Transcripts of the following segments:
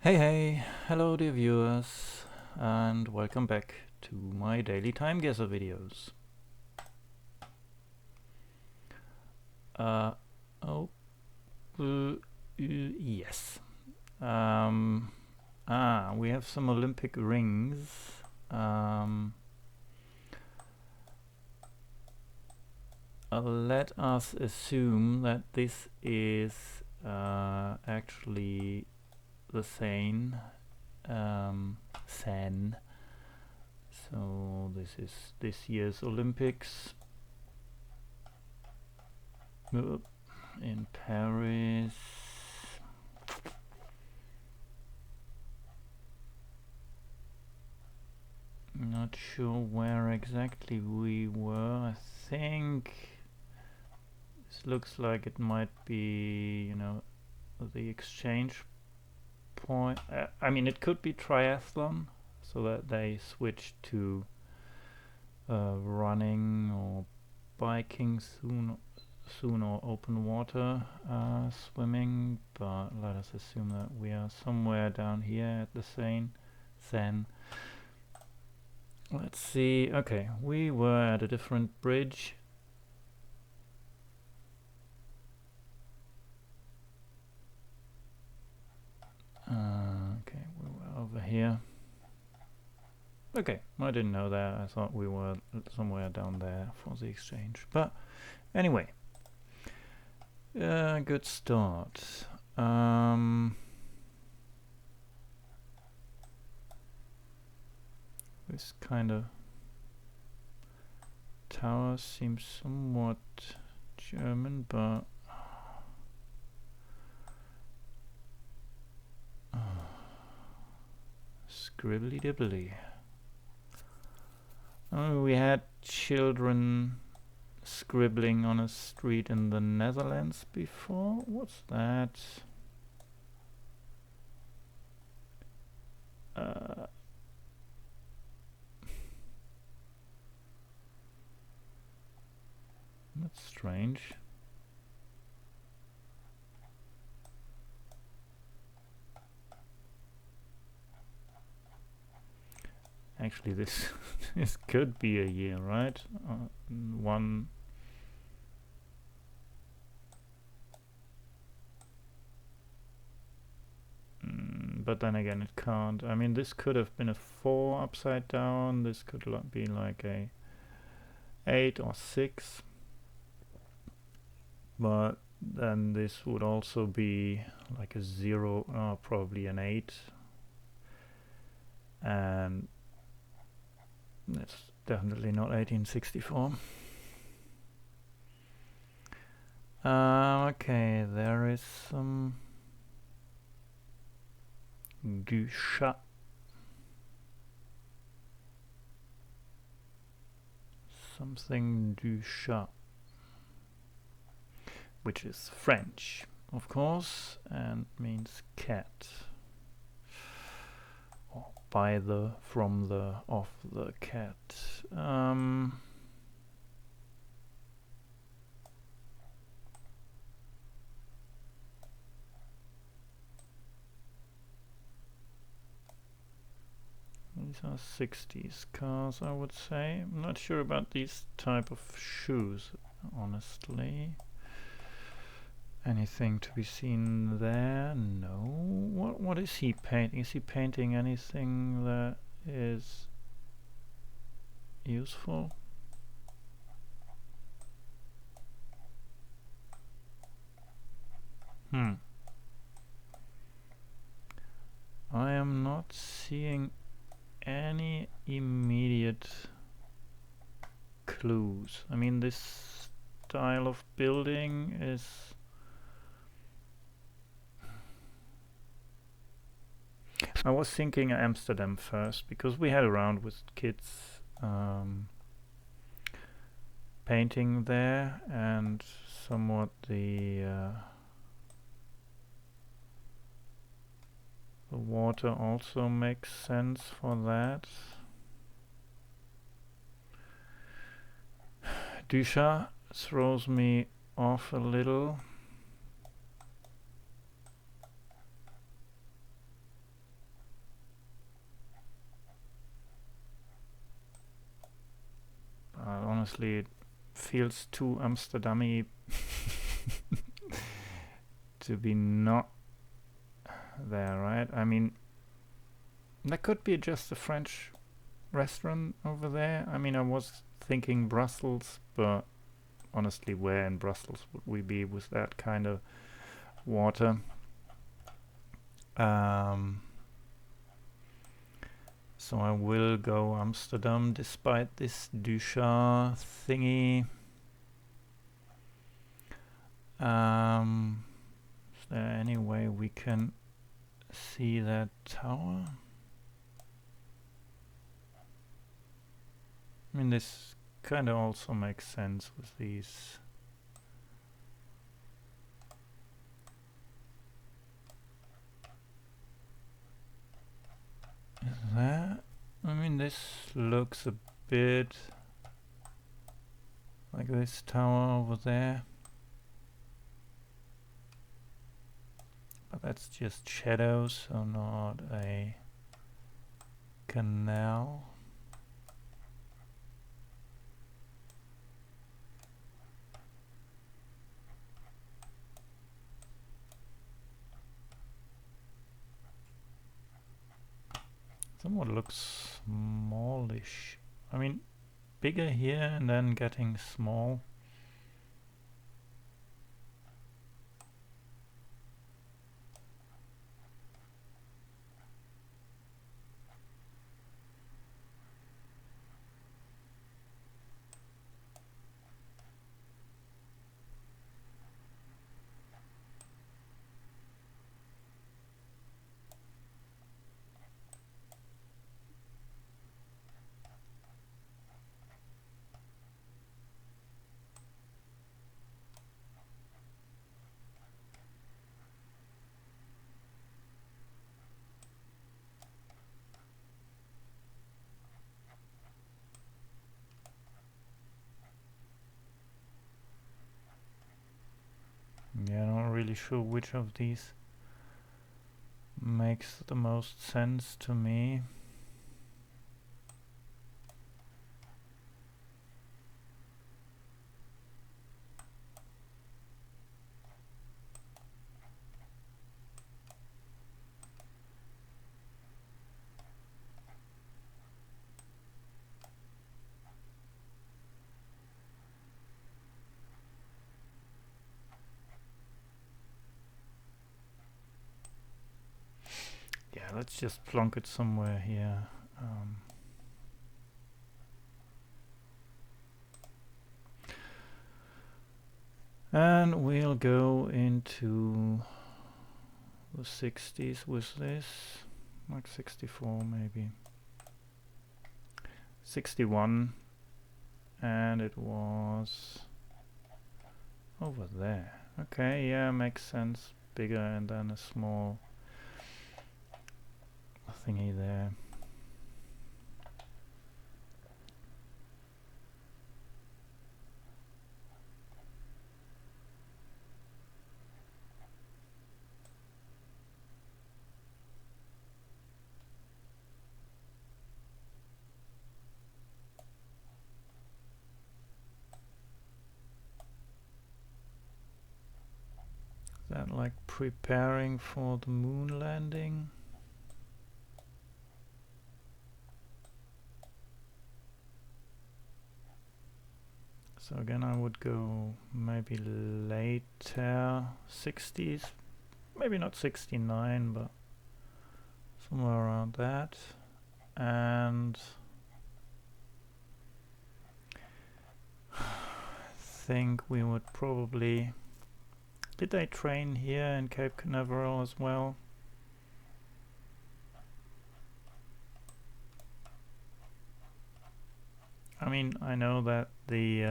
Hey, hello dear viewers, and welcome back to my daily Timeguessr videos. Uh, oh, yes. We have some Olympic rings. Let us assume that this is actually the Seine. So this is this year's Olympics in Paris. Not sure where exactly we were. I think this looks like it might be, the exchange point. I mean, it could be triathlon, so that they switch to running or biking soon or open water swimming. But let us assume that we are somewhere down here at the Seine. Let's see. Okay, we were at a different bridge. Okay, we were over here. Okay, I didn't know that. I thought we were somewhere down there for the exchange. But anyway, good start. This kind of tower seems somewhat German, but scribbly dibbly. Oh, we had children scribbling on a street in the Netherlands before. What's that? That's strange. Actually, this this could be a year, right? One. But then again, it can't. I mean, this could have been a 4 upside down. This could be like a 8 or 6. But then this would also be like a 0, probably an 8. And it's definitely not 1864. Okay, there is some du chat. Something du chat, which is French, of course, and means cat. Or by the, from the, of the cat. These are 60s cars, I would say. I'm not sure about these type of shoes, honestly. Anything to be seen there? No. What is he painting? Is he painting anything that is useful? I am not seeing any immediate clues. I mean, this style of building is... I was thinking Amsterdam first, because we had around with kids painting there, and somewhat the water also makes sense for that. Dusha throws me off a little. honestly, it feels too Amsterdam-y to be not there, right? I mean, that could be just a French restaurant over there. I mean, I was thinking Brussels, but honestly, where in Brussels would we be with that kind of water? So I will go Amsterdam despite this Dusha thingy. Is there any way we can see that tower? I mean, this kind of also makes sense with these. Is that? I mean, this looks a bit like this tower over there. But that's just shadows, so not a canal. Somewhat looks smallish. I mean, bigger here and then getting small. Yeah, I'm not really sure which of these makes the most sense to me. Yeah, let's just plonk it somewhere here. And we'll go into the 60s with this, like 64 maybe. 61, and it was over there. Okay, yeah, makes sense. Bigger and then a small thingy there. Is that like preparing for the moon landing? So again, I would go maybe later 60s, maybe not 69, but somewhere around that. And I think we would probably... Did they train here in Cape Canaveral as well? I mean, I know that the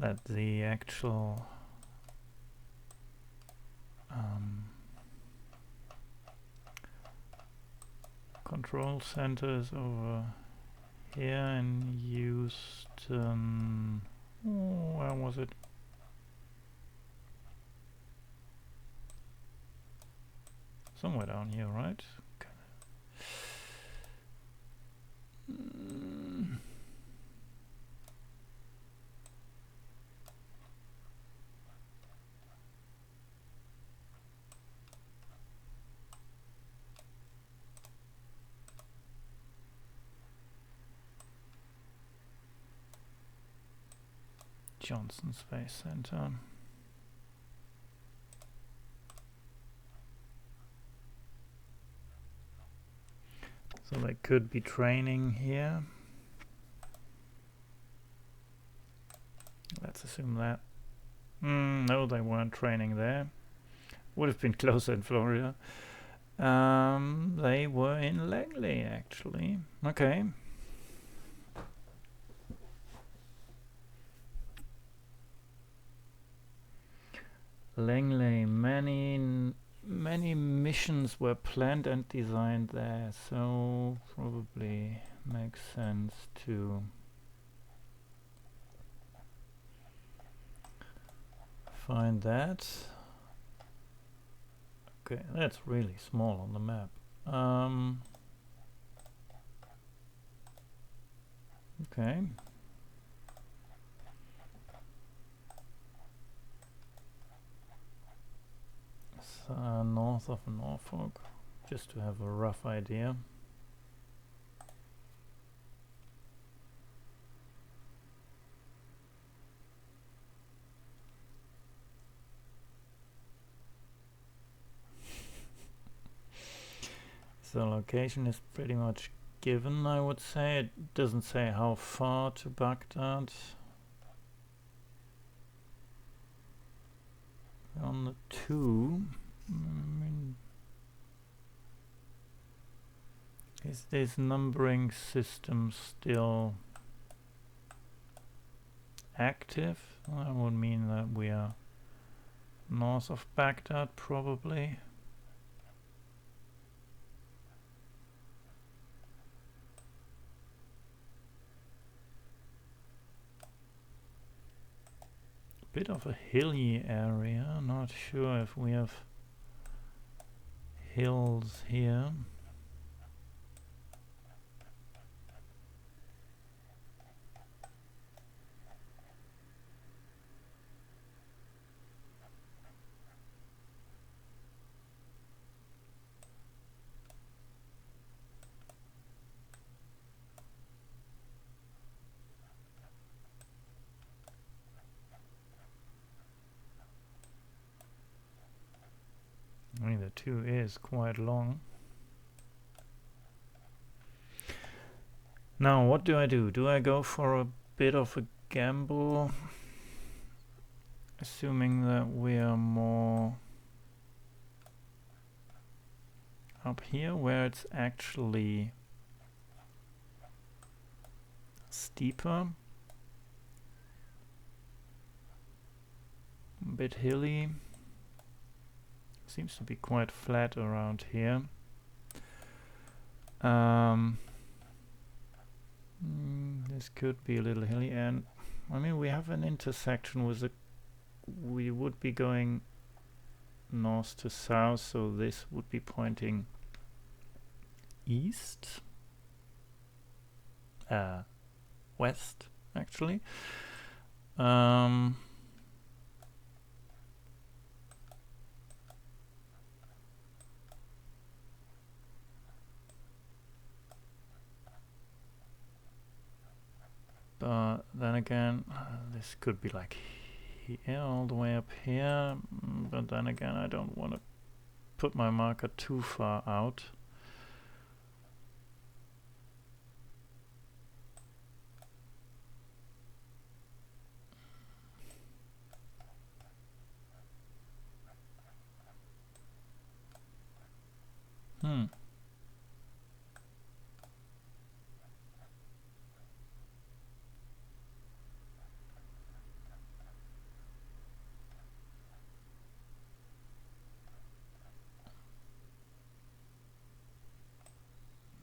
that the actual control center is over here in Houston. Oh, where was it? Somewhere down here, right? Johnson Space Center. So they could be training here. Let's assume that. No, they weren't training there. Would have been closer in Florida. They were in Langley, actually. Okay. Langley, many missions were planned and designed there, so probably makes sense to find that. Okay, that's really small on the map. Okay. North of Norfolk, just to have a rough idea. So location is pretty much given, I would say. It doesn't say how far to Baghdad. On the 2, is this numbering system still active? That would mean that we are north of Baghdad, probably. Bit of a hilly area. Not sure if we have hills here. I mean, the 2 is quite long. Now, what do I do? Do I go for a bit of a gamble? Assuming that we are more up here, where it's actually steeper. A bit hilly. Seems to be quite flat around here. This could be a little hilly, and I mean, we have an intersection with a. We would be going north to south, so this would be pointing east. West, actually. But then again, this could be like here, all the way up here. But then again, I don't want to put my marker too far out.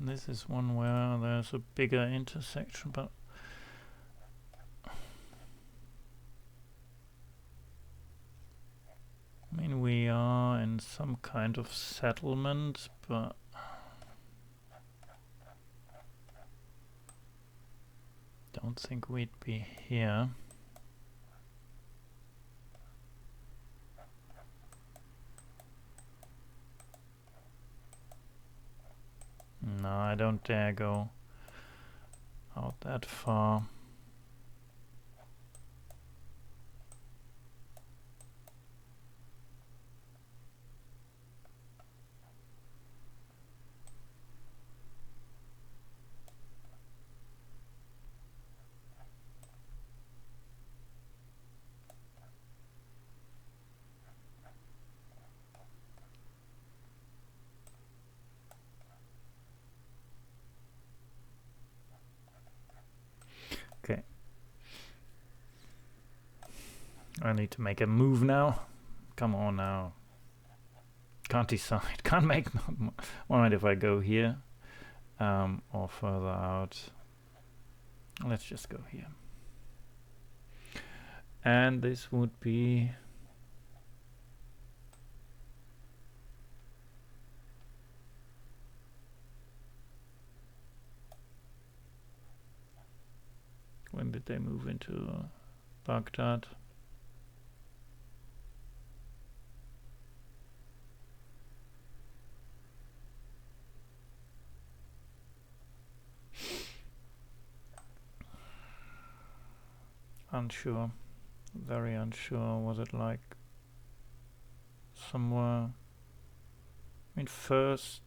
This is one where there's a bigger intersection, but I mean, we are in some kind of settlement, but don't think we'd be here. No, I don't dare go out that far. Okay. I need to make a move now. Come on now. Can't decide. Can't make. Mind if I go here or further out. Let's just go here. And this would be when did they move into Baghdad? Unsure, very unsure. Was it like somewhere? I mean, first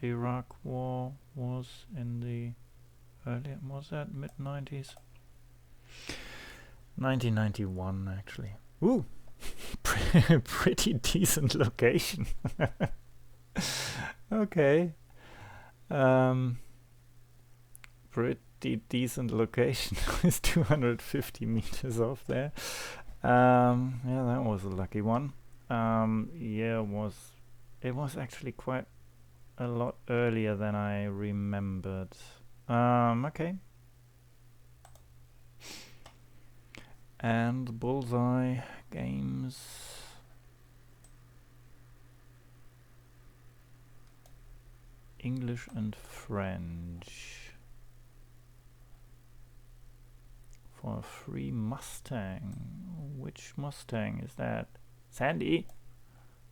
Iraq war was in the early, was that mid-90s? 1991 actually. Ooh, pretty decent location. Okay. Pretty decent location. It's 250 meters off there. Yeah, that was a lucky one. Yeah, it was actually quite a lot earlier than I remembered. Okay. And bullseye games. English and French. For a free Mustang. Which Mustang is that? Sandy?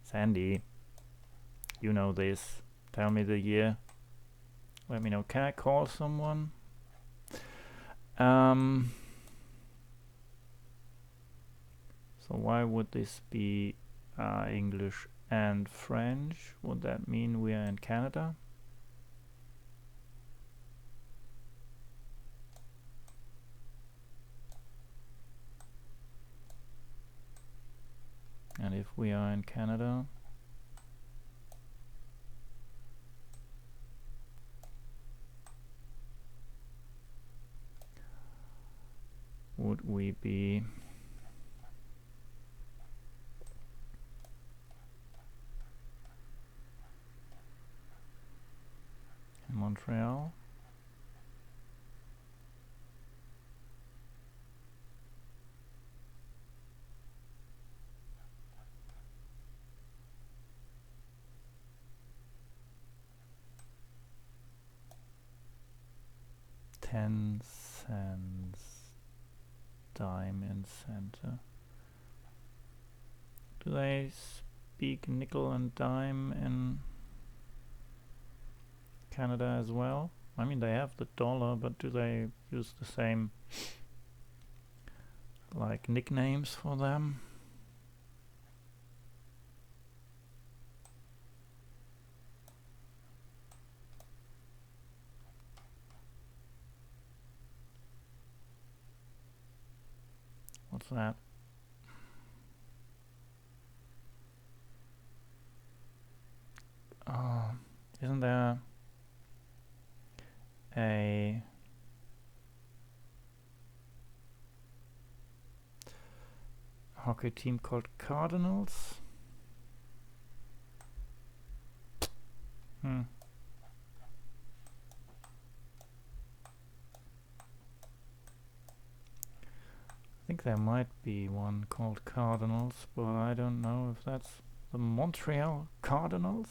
Sandy. You know this. Tell me the year. Let me know. Can I call someone? So why would this be English and French? Would that mean we are in Canada? And if we are in Canada, would we be in Montreal? $0.10 dime in center. Do they speak nickel and dime in Canada as well? I mean, they have the dollar, but do they use the same like nicknames for them? What's that? Isn't there a hockey team called Cardinals? think there might be one called Cardinals, but I don't know if that's the Montreal Cardinals,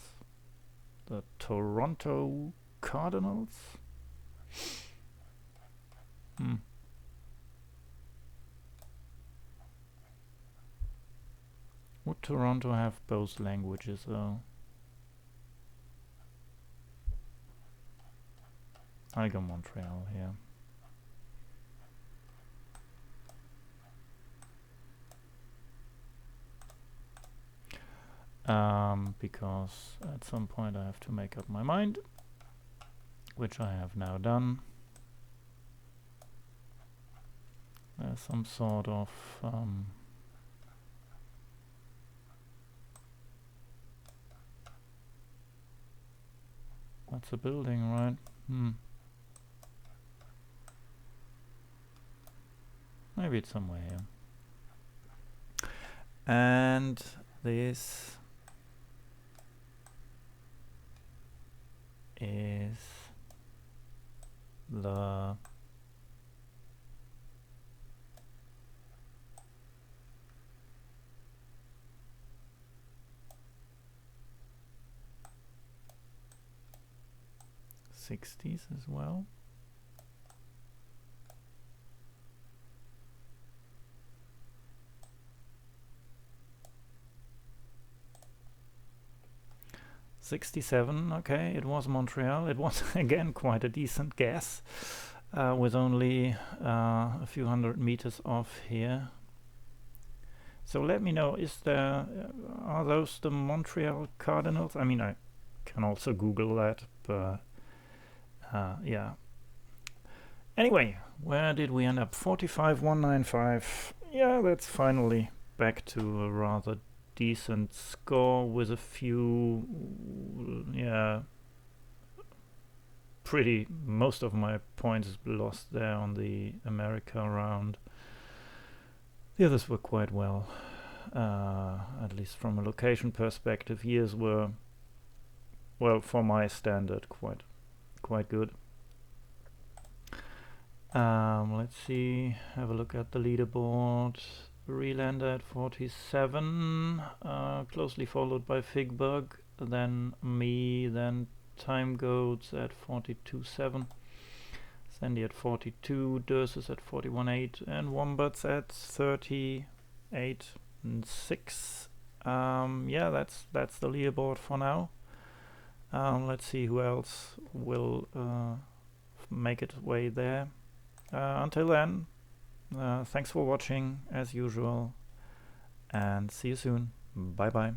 the Toronto Cardinals. Would Toronto have both languages though? I go Montreal here. Because at some point I have to make up my mind, which I have now done. There's some sort of that's a building, right? Maybe it's somewhere here. And this is the '60s as well. '67, okay, it was Montreal. It was again quite a decent guess, with only a few hundred meters off here. So let me know, are those the Montreal Cardinals? I mean, I can also Google that, but yeah. Anyway, where did we end up? 45,195. Yeah, that's finally back to a rather decent score with a few, most of my points lost there on the America round. The others were quite well, at least from a location perspective. Years were, well, for my standard, quite good. Let's see, have a look at the leaderboard. Relander at 47, closely followed by Figbug, then me, then Timeguessr at 42.7, Sandy at 42, Dursus at 41.8, and Wombats at 38.6. Yeah, that's the leaderboard for now. Let's see who else will make its way there. Until then, thanks for watching as usual, and see you soon. Bye bye.